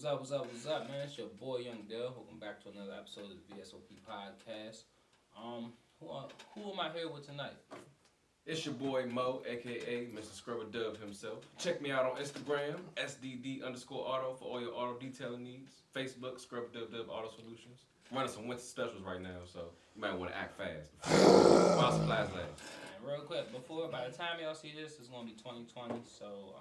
What's up, man? It's your boy Young Dell. Welcome back to another episode of the VSOP podcast. Who am I here with tonight? It's your boy Mo, aka Mr. Scrubber Dub himself. Check me out on Instagram, SDD_auto for all your auto detailing needs. Facebook, Scrubber Dub Auto Solutions. I'm running some winter specials right now, so you might want to act fast. While supplies last. And real quick, by the time y'all see this, it's gonna be 2020. So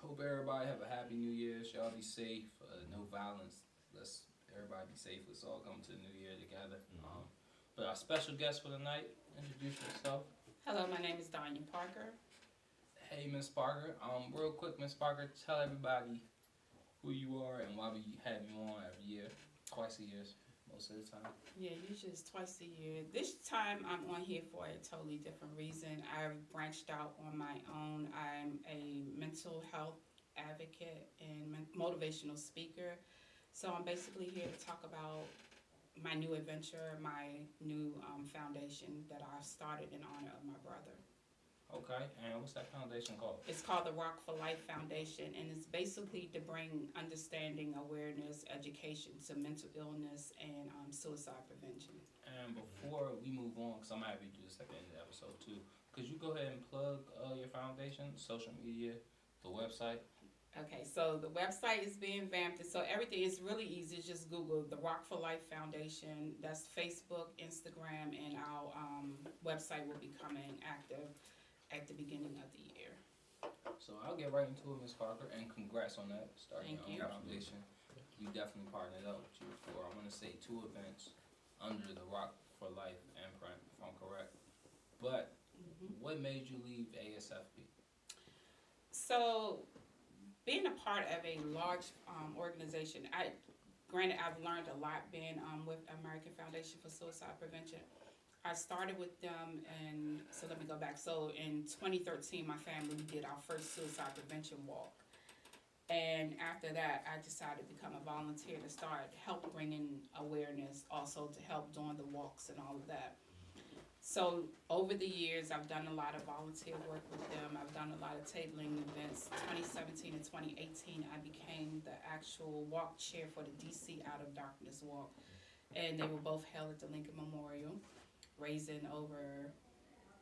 hope everybody have a happy New Year's. Y'all be safe. No violence. Let's everybody be safe. Let's all come to the New Year together. But our special guest for the night, introduce yourself. Hello, my name is Danya Parker. Hey, Miss Parker. Real quick, Miss Parker, tell everybody who you are and why we have you on every year, twice a year, most of the time. Yeah, usually it's twice a year. This time I'm on here for a totally different reason. I branched out on my own. I'm a mental health advocate and motivational speaker. So I'm basically here to talk about my new adventure, my new foundation that I've started in honor of my brother. Okay, and what's that foundation called? It's called the Rock for Life Foundation, and it's basically to bring understanding, awareness, education to mental illness and suicide prevention. And before we move on, because I'm going to have you do this at the end of the episode too, could you go ahead and plug your foundation, social media, the website? Okay, so the website is being vamped, so everything is really easy. Just Google the Rock for Life Foundation. That's Facebook, Instagram, and our website will be coming active at the beginning of the year. So I'll get right into it, Ms. Parker, and congrats on that, starting Thank your you. own foundation. You definitely partnered up with you for, I want to say, 2 events under the Rock for Life imprint, if I'm correct. But what made you leave ASFP? So, being a part of a large organization, granted I've learned a lot being with American Foundation for Suicide Prevention. I started with them, and so let me go back. So in 2013, my family did our first suicide prevention walk. And after that, I decided to become a volunteer to start help bringing awareness, also to help doing the walks and all of that. So over the years, I've done a lot of volunteer work with them. I've done a lot of tabling events. 2017 and 2018, I became the actual walk chair for the DC Out of Darkness walk. And they were both held at the Lincoln Memorial, raising over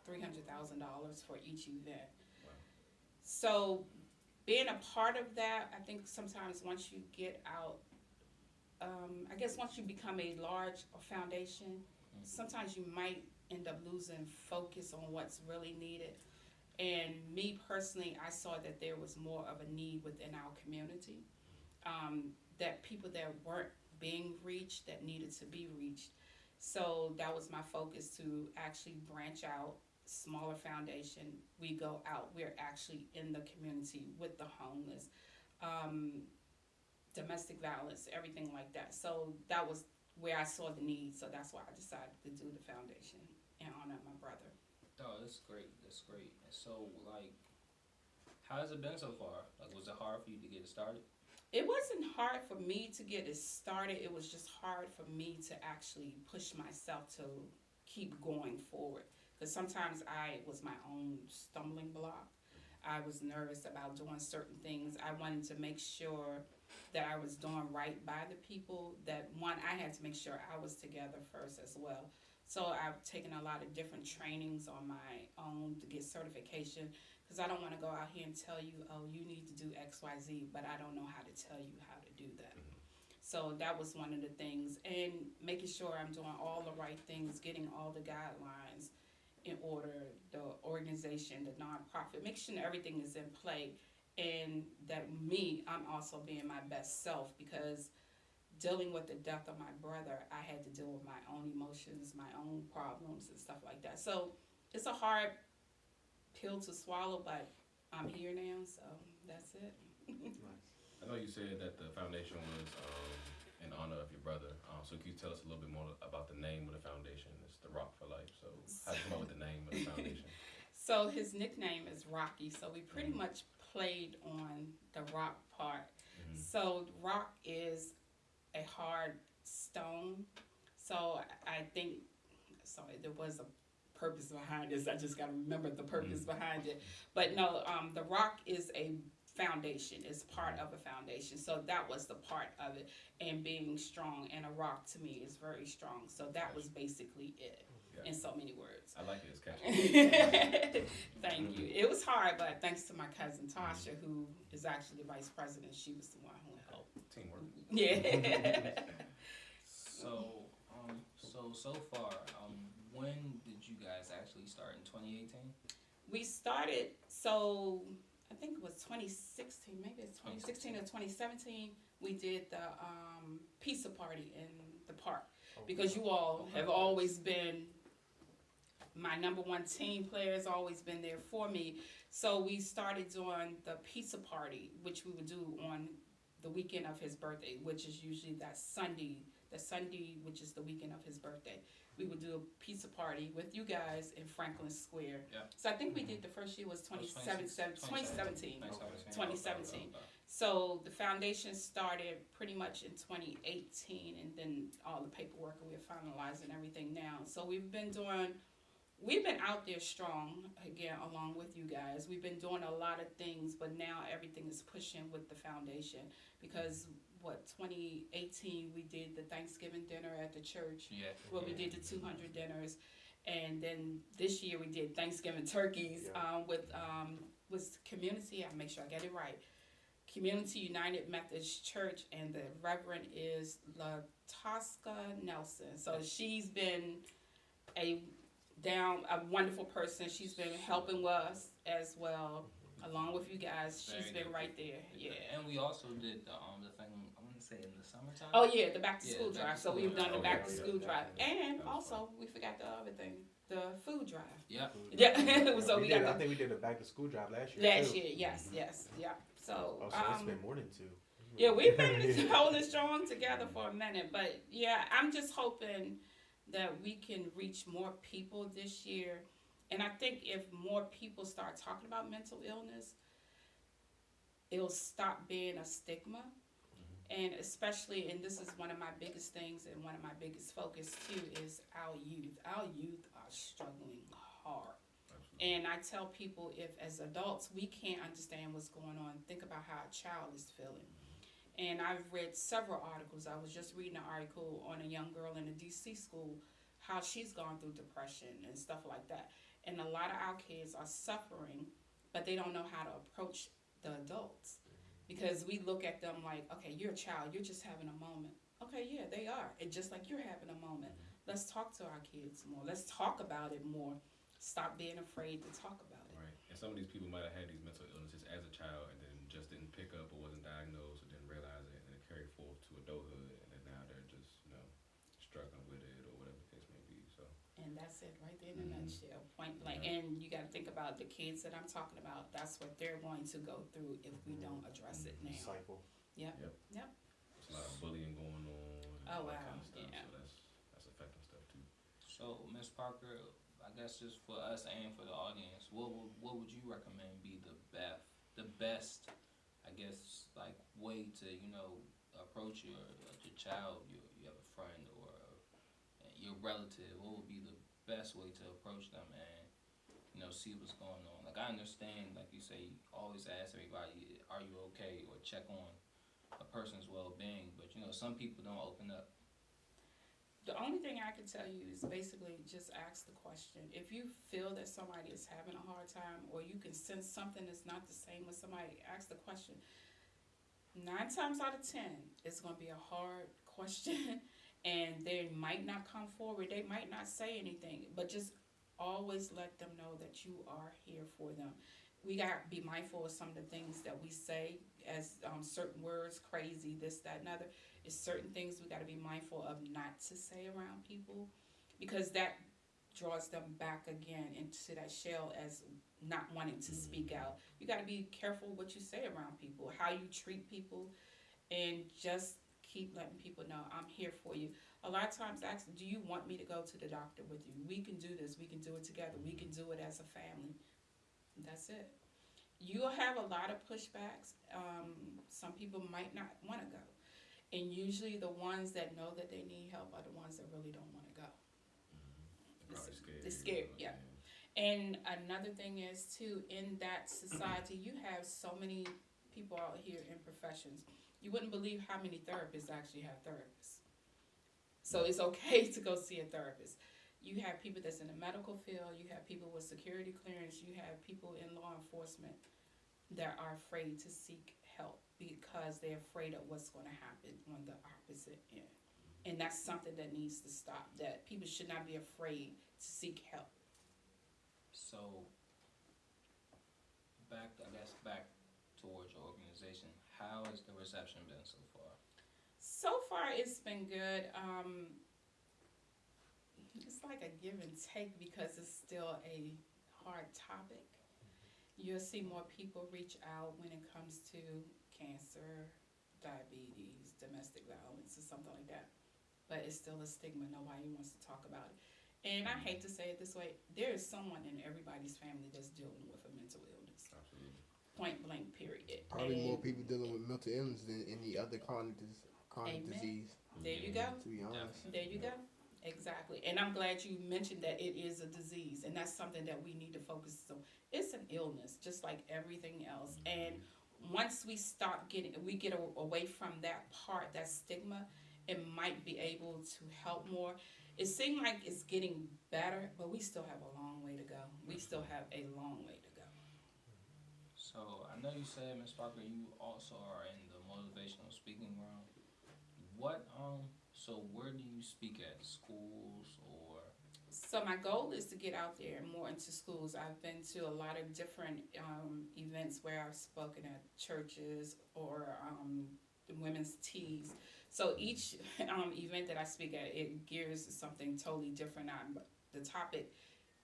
$300,000 for each event. Wow. So being a part of that, I think sometimes once you get out, I guess once you become a large foundation, sometimes you might end up losing focus on what's really needed. And me personally, I saw that there was more of a need within our community, that people that weren't being reached, that needed to be reached. So that was my focus, to actually branch out, smaller foundation. We go out, we're actually in the community with the homeless, domestic violence, everything like that. So that was where I saw the need, so that's why I decided to do the foundation in honor of my brother. Oh, that's great. So, how has it been so far? Was it hard for you to get it started? It wasn't hard for me to get it started. It was just hard for me to actually push myself to keep going forward. Because sometimes I was my own stumbling block. I was nervous about doing certain things. I wanted to make sure that I was doing right by the people. That one, I had to make sure I was together first as well. So I've taken a lot of different trainings on my own to get certification, because I don't want to go out here and tell you, oh, you need to do X, Y, Z, but I don't know how to tell you how to do that. So that was one of the things, and making sure I'm doing all the right things, getting all the guidelines in order, the organization, the nonprofit, make sure everything is in play, and that I'm also being my best self, because dealing with the death of my brother, I had to deal with my own emotions, my own problems and stuff like that. So it's a hard pill to swallow, but I'm here now, so that's it. I know you said that the foundation was in honor of your brother. So can you tell us a little bit more about the name of the foundation? It's the Rock for Life. So how did you come up with the name of the foundation? So his nickname is Rocky. So we pretty much played on the rock part. So rock is a hard stone. So I think, there was a purpose behind this. I just got to remember the purpose behind it. But no, the rock is a foundation. It's part of a foundation. So that was the part of it. And being strong, and a rock to me is very strong. So that was basically it in so many words. I like it. It's catchy. Thank you. It was hard, but thanks to my cousin Tasha, who is actually the vice president, she was the one who helped. Teamwork. Yeah. So far, when did you guys actually start in 2018? We started, so I think it was 2016, maybe it's 2016 or 2017. We did the pizza party in the park, because you all have always been my number one team players, always been there for me. So we started doing the pizza party, which we would do on the weekend of his birthday, which is usually that Sunday, which is the weekend of his birthday. We would do a pizza party with you guys in Franklin Square. Yeah. So I think we did the first year was 2017. 2017. Okay. So the foundation started pretty much in 2018, and then all the paperwork, and we're finalizing everything now. So we've been out there strong, again, along with you guys. We've been doing a lot of things, but now everything is pushing with the foundation, because 2018 we did the Thanksgiving dinner at the church. Yeah. Well, we did the 200 dinners, and then this year we did Thanksgiving turkeys with community. I'll make sure I get it right. Community United Methodist Church, and the Reverend is LaTosca Nelson. So she's been a wonderful person. She's been helping us as well, along with you guys. She's been right there. Yeah. And we also did the thing, I want to say in the summertime. Oh yeah, the back to school drive. back to So school we've done the drive. back to school drive, and also we forgot the other thing, the food drive. Yeah. Yeah. So we got I think we did a back to school drive last year. last too. year. Yes. Yeah. So. Oh, so it's been more than 2. Yeah, we've been holding strong together for a minute, but yeah, I'm just hoping that we can reach more people this year. And I think if more people start talking about mental illness, it'll stop being a stigma. And especially, and this is one of my biggest things and one of my biggest focus too, is our youth. Our youth are struggling hard. And I tell people, if as adults we can't understand what's going on, think about how a child is feeling. And I've read several articles. I was just reading an article on a young girl in a DC school, how she's gone through depression and stuff like that. And a lot of our kids are suffering, but they don't know how to approach the adults. Because we look at them like, okay, you're a child, you're just having a moment. Okay, yeah, they are. And just like you're having a moment. Let's talk to our kids more. Let's talk about it more. Stop being afraid to talk about it. Right. And some of these people might have had these mental illnesses as a child and then just didn't pick up or wasn't diagnosed or didn't realize it, and then it carried forth to adulthood, and then now they're just, struggling with it or whatever the case may be. So. And that's it right there in a nutshell, point blank. And you got to think about the kids that I'm talking about. That's what they're going to go through if we don't address it now. Cycle. Yep. There's a lot of bullying going on. And Oh, all that wow. kind of stuff. Yeah. So that's affecting stuff too. So, Ms. Parker, I guess just for us and for the audience, what would you recommend be the best, I guess, like way to approach your child? You have a friend or your relative. What would be the best way to approach them and see what's going on? Like, I understand, like you say, you always ask everybody, "Are you okay?" or check on a person's well-being, but some people don't open up. The only thing I can tell you is basically just ask the question. If you feel that somebody is having a hard time, or you can sense something is not the same with somebody, ask the question. 9 times out of 10, it's going to be a hard question, and they might not come forward. They might not say anything, but just always let them know that you are here for them. We got to be mindful of some of the things that we say, as certain words, crazy, this, that, and other. It's certain things we got to be mindful of not to say around people, because that draws them back again into that shell as not wanting to speak out. You got to be careful what you say around people, how you treat people, and just keep letting people know, I'm here for you. A lot of times ask, do you want me to go to the doctor with you? We can do this. We can do it together. We can do it as a family. That's it. You'll have a lot of pushbacks. Some people might not want to go. And usually the ones that know that they need help are the ones that really don't want to go. They're probably scared. They're scared, yeah. And another thing is, too, in that society, you have so many people out here in professions. You wouldn't believe how many therapists actually have therapists. So it's okay to go see a therapist. You have people that's in the medical field, you have people with security clearance, you have people in law enforcement that are afraid to seek help because they're afraid of what's going to happen on the opposite end. And that's something that needs to stop, that people should not be afraid to seek help. So, back towards your organization. How has the reception been so far? So far, it's been good. It's like a give and take because it's still a hard topic. You'll see more people reach out when it comes to cancer, diabetes, domestic violence, or something like that. But it's still a stigma. Nobody wants to talk about it. And I hate to say it this way, there is someone in everybody's family that's dealing with a mental illness. Absolutely. Point blank, period. Probably And more people dealing with mental illness than any other chronic Amen. disease. there you go. To be honest, There you go. Exactly. And I'm glad you mentioned that it is a disease, and that's something that we need to focus on. It's an illness, just like everything else. And once we get away from that part, that stigma, it might be able to help more. It seems like it's getting better, but we still have a long way to go. We still have a long way to go. So I know you said, Ms. Parker, you also are in the motivational speaking realm. So where do you speak at? Schools or? So my goal is to get out there more into schools. I've been to a lot of different events where I've spoken at churches or women's teas. So each event that I speak at, it gears something totally different on. But the topic,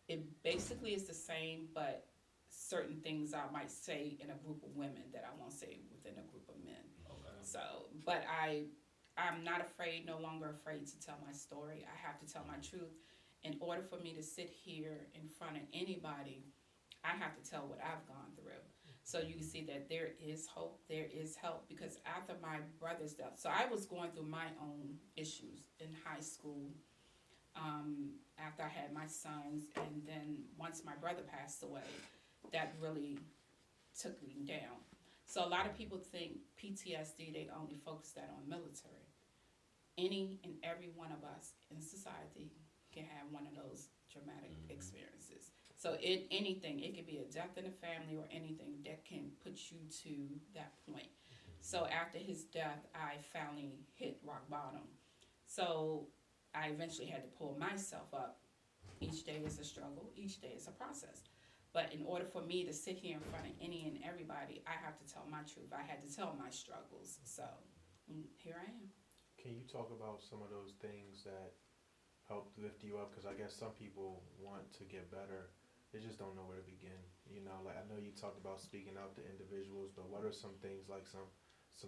it basically is the same, but certain things I might say in a group of women that I won't say within a group of men. Okay. So, but I'm not afraid, no longer afraid to tell my story. I have to tell my truth. In order for me to sit here in front of anybody, I have to tell what I've gone through. So you can see that there is hope, there is help, because after my brother's death, so I was going through my own issues in high school, after I had my sons, and then once my brother passed away, that really took me down. So a lot of people think PTSD, they only focus that on military. Any and every one of us in society can have one of those traumatic experiences. So anything, it could be a death in the family or anything that can put you to that point. So after his death, I finally hit rock bottom. So I eventually had to pull myself up. Each day is a struggle, each day is a process. But in order for me to sit here in front of any and everybody, I have to tell my truth. I had to tell my struggles. So here I am. Can you talk about some of those things that helped lift you up? Because I guess some people want to get better. They just don't know where to begin. You know, like I know you talked about speaking out to individuals, but what are some things like some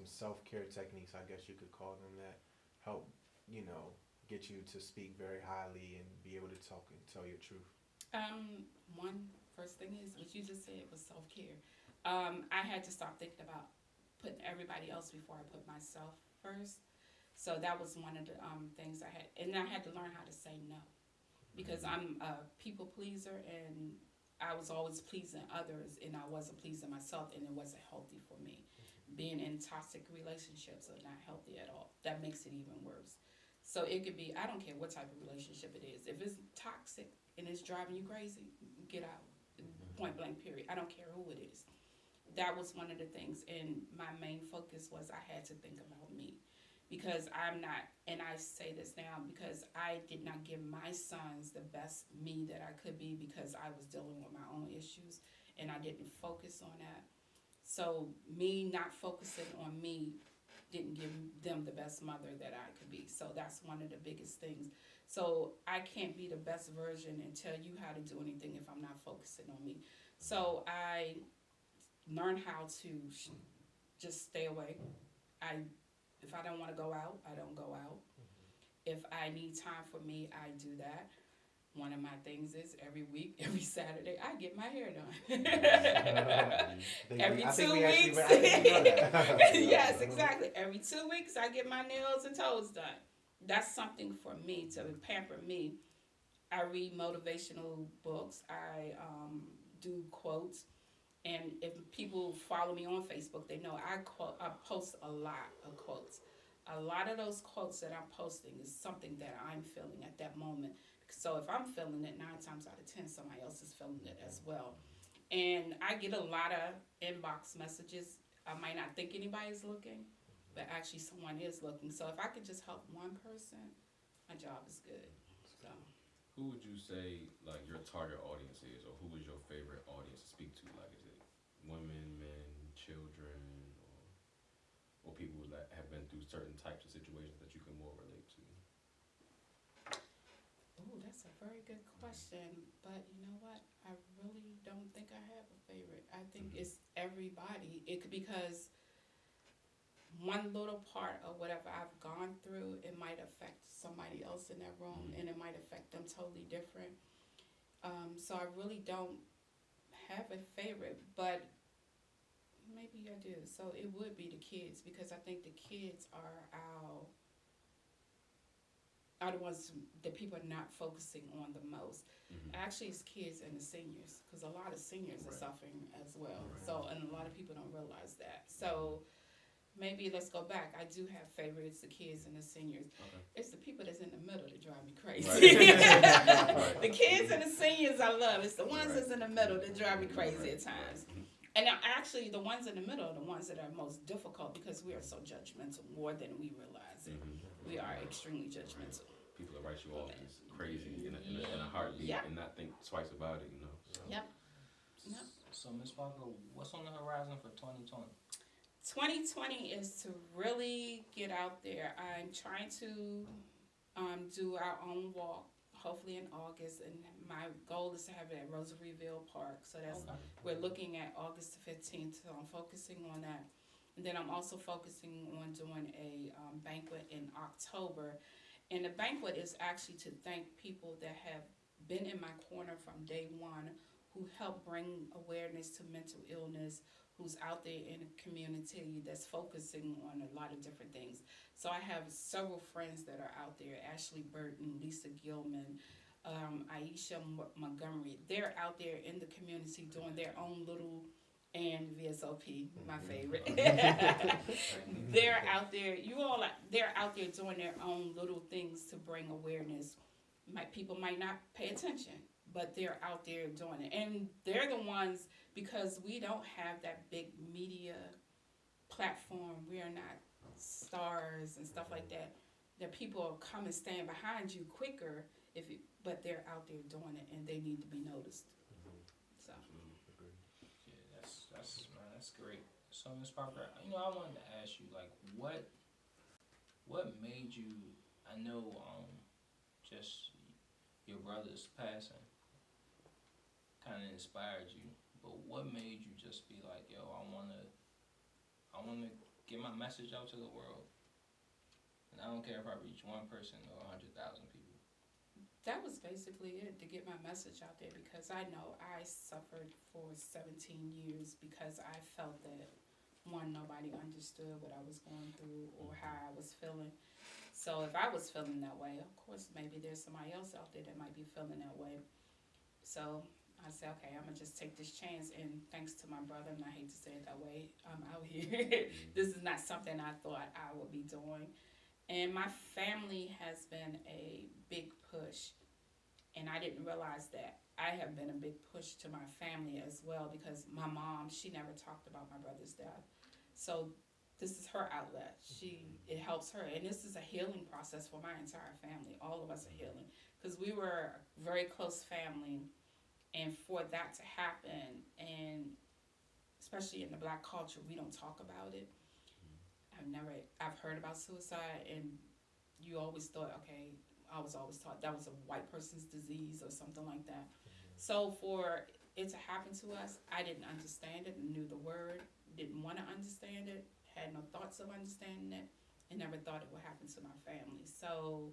self-care techniques, I guess you could call them, that help, you know, get you to speak very highly and be able to talk and tell your truth? One first thing is what you just said was self-care. I had to stop thinking about putting everybody else before I put myself first. So that was one of the things I had, and I had to learn how to say no, because I'm a people pleaser, and I was always pleasing others, and I wasn't pleasing myself, and it wasn't healthy for me. Being in toxic relationships are not healthy at all. That makes it even worse. So it could be, I don't care what type of relationship it is. If it's toxic and it's driving you crazy, get out. Point blank, period. I don't care who it is. That was one of the things, and my main focus was I had to think about me. Because I'm not, and I say this now, because I did not give my sons the best me that I could be, because I was dealing with my own issues, and I didn't focus on that. So me not focusing on me didn't give them the best mother that I could be. So that's one of the biggest things. So I can't be the best version and tell you how to do anything if I'm not focusing on me. So I learned how to just stay away. If I don't want to go out, I don't go out. If I need time for me, I do that. One of my things is every week, every Saturday, I get my hair done. Every 2 weeks. Yes, exactly. Every 2 weeks, I get my nails and toes done. That's something for me, to pamper me. I read motivational books. I do quotes. And if people follow me on Facebook, they know I post a lot of quotes. A lot of those quotes that I'm posting is something that I'm feeling at that moment. So if I'm feeling it, 9 times out of 10, somebody else is feeling it as well. And I get a lot of inbox messages. I might not think anybody's looking, but actually someone is looking. So if I could just help one person, my job is good. So. Who would you say like your target audience is, or who is your favorite audience to speak to? Like, is it women, men, children, or people that have been through certain types of situations that you can more relate to? Oh, that's a very good question. But you know what? I really don't think I have a favorite. I think it's everybody. It could, because one little part of whatever I've gone through, it might affect somebody else in that room, and it might affect them totally different. So I really don't have a favorite, but maybe I do. So it would be the kids, because I think the kids are the ones that people are not focusing on the most. Actually, it's kids and the seniors, because a lot of seniors are suffering as well. So, and a lot of people don't realize that. So maybe let's go back. I do have favorites, the kids and the seniors. Okay. It's the people that's in the middle that drive me crazy. Right. The kids and the seniors I love. It's the ones that's in the middle that drive me crazy at times. And actually, the ones in the middle are the ones that are most difficult, because we are so judgmental, more than we realize it. We are extremely judgmental. People will write you off as crazy in a heartbeat and not think twice about it, you know. So. Yep. So, Ms. Parker, what's on the horizon for 2020? 2020 is to really get out there. I'm trying to do our own walk, hopefully in August, and my goal is to have it at Rosaryville Park. So that's we're looking at August the 15th. So I'm focusing on that, and then I'm also focusing on doing a banquet in October. And the banquet is actually to thank people that have been in my corner from day one, who help bring awareness to mental illness, who's out there in the community that's focusing on a lot of different things. So I have several friends that are out there, Ashley Burton, Lisa Gilman, Aisha Montgomery. They're out there in the community doing their own little, and VSOP, my favorite. They're out there, they're out there doing their own little things to bring awareness. People might not pay attention, but they're out there doing it. And they're the ones, because we don't have that big media platform, we are not stars and stuff like that, that people will come and stand behind you quicker, but they're out there doing it, and they need to be noticed. So. Yeah, that's great. So, Ms. Parker, I wanted to ask you, like, what made you? I know, just your brother's passing kind of inspired you, but what made you just be like, yo, I wanna get my message out to the world, and I don't care if I reach one person or 100,000 people. That was basically it, to get my message out there, because I know I suffered for 17 years because I felt that, one, nobody understood what I was going through or how I was feeling. So if I was feeling that way, of course, maybe there's somebody else out there that might be feeling that way. So I said, okay, I'm going to just take this chance, and thanks to my brother, and I hate to say it that way, I'm out here. This is not something I thought I would be doing. And my family has been a big push, and I didn't realize that I have been a big push to my family as well, because my mom, she never talked about my brother's death. So this is her outlet. It helps her, and this is a healing process for my entire family. All of us are healing, because we were a very close family, and for that to happen, and especially in the Black culture, we don't talk about it. I've heard about suicide, and you always thought, okay, I was always taught that was a white person's disease or something like that. So for it to happen to us, I didn't understand it, knew the word, didn't want to understand it, had no thoughts of understanding it, and never thought it would happen to my family. So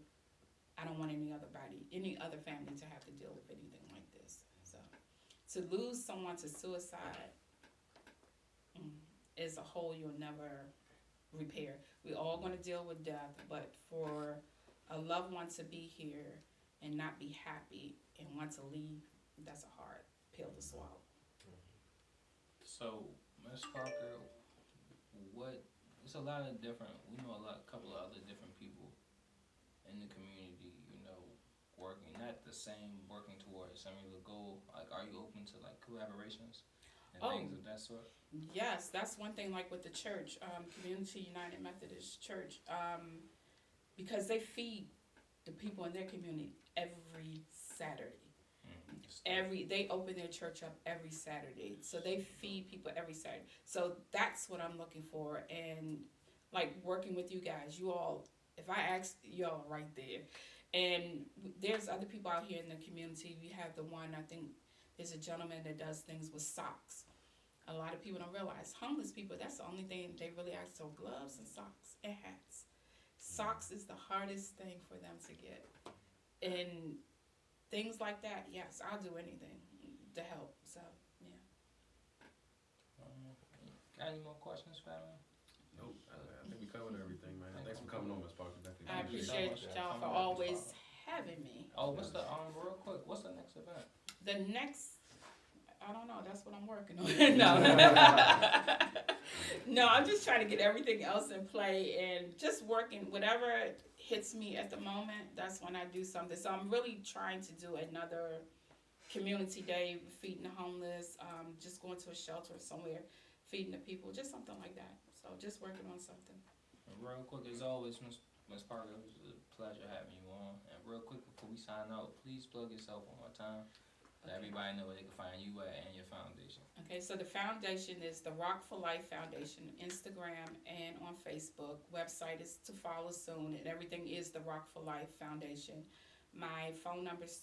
I don't want any other family to have to deal with anything like this. So to lose someone to suicide is a hole you'll never repair. We're all going to deal with death, but for a loved one to be here and not be happy and want to leave, that's a hard pill to swallow. So, Ms. Parker, what? It's a lot of different. We know a couple of other different people in the community. Working not the same, working towards a similar goal. Like, are you open to like collaborations and things of that sort? Yes, that's one thing. Like with the church, Community United Methodist Church, because they feed the people in their community every Saturday. They open their church up every Saturday, so they feed people every Saturday. So that's what I'm looking for, and like working with you guys, you all. If I ask y'all right there, and there's other people out here in the community. We have the one, I think there's a gentleman that does things with socks. A lot of people don't realize homeless people. That's the only thing they really ask. So gloves and socks and hats. Socks is the hardest thing for them to get, and things like that, yes, I'll do anything to help. So, yeah. Got any more questions, family? Nope. I think we covered everything, man. Thanks for coming on, Ms. Parker. I appreciate y'all for always having me. Oh, what's the real quick? What's the next event? The next, I don't know. That's what I'm working on. No, I'm just trying to get everything else in play and just working. Whatever hits me at the moment, that's when I do something. So I'm really trying to do another community day, feeding the homeless, just going to a shelter somewhere, feeding the people, just something like that. So just working on something. And real quick, as always, Ms. Parker, it was a pleasure having you on. And real quick, before we sign out, please plug yourself one more time. Let everybody know where they can find you at and your foundation. Okay, so the foundation is the Rock for Life Foundation, Instagram and on Facebook. Website is to follow soon, and everything is the Rock for Life Foundation. My phone number is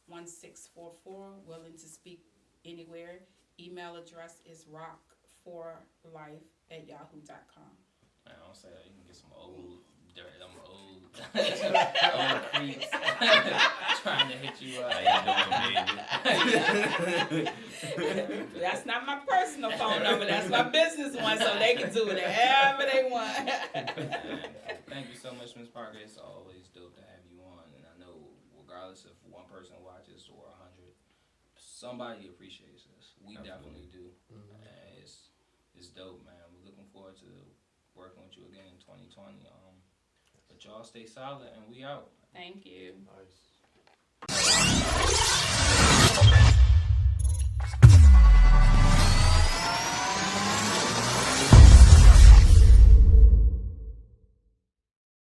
240-719-1644. Willing to speak anywhere. Email address is rockforlife@yahoo.com. Man, I don't say that. You can get some old dirt. I'm old. Old creeps trying to hit you up. That's not my personal phone number. That's my business one, so they can do whatever they want. Thank you so much, Ms. Parker. It's always dope to have you on, and I know regardless if one person watches or 100, somebody appreciates this. We definitely do. It's dope, man. We're looking forward to working with you again in 2020. But y'all stay solid, and we out. Thank you. Nice.